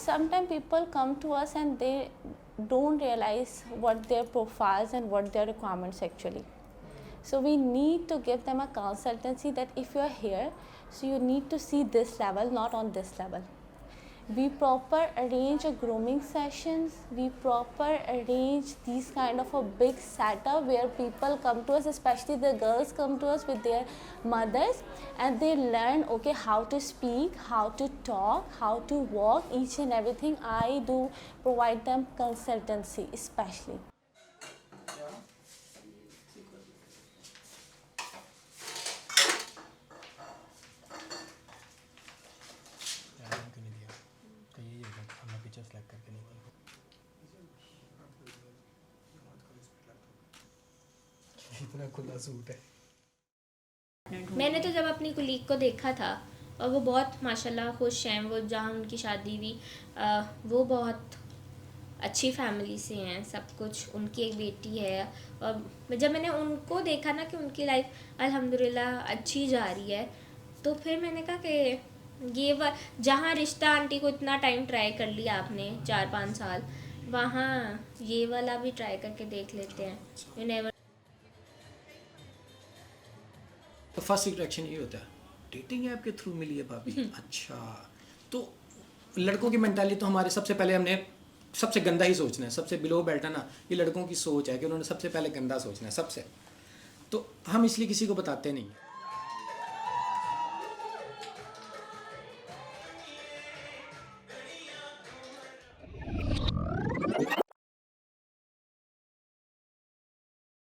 sometimes people come to us and they don't realize what their profiles and what their requirements actually. So we need to give them a consultancy that if you are here, so you need to see this level, not on this level. We proper arrange a grooming sessions, we proper arrange these kind of a big setup where people come to us, especially the girls come to us with their mothers, and they learn okay how to speak, how to talk, how to walk, each and everything. I do provide them consultancy especially. इतना खुला suit है। मैंने तो जब अपनी colleague को देखा था और वो बहुत माशाल्लाह खुश हैं, वो जहाँ उनकी शादी हुई वो बहुत अच्छी फैमिली से हैं, सब कुछ, उनकी एक बेटी है। और जब मैंने उनको देखा ना कि उनकी लाइफ अल्हम्दुलिल्लाह अच्छी जा रही है, तो फिर मैंने कहा कि ये जहाँ रिश्ता आंटी को इतना टाइम ट्राई कर लिया आपने 4-5 साल, वहाँ ये वाला भी ट्राई करके देख लेते हैं। You never. तो फर्स्ट इंट्रैक्शन ये होता है, डेटिंग ऐप के थ्रू मिली है भाभी। अच्छा, तो लड़कों की मेंटालिटी तो हमारे सबसे पहले हमने सबसे गंदा ही सोचना है, सबसे बिलो बेल्ट है ना, ये लड़कों की सोच है कि उन्होंने सबसे पहले गंदा सोचना है सबसे, तो हम इसलिए किसी को बताते नहीं हैं।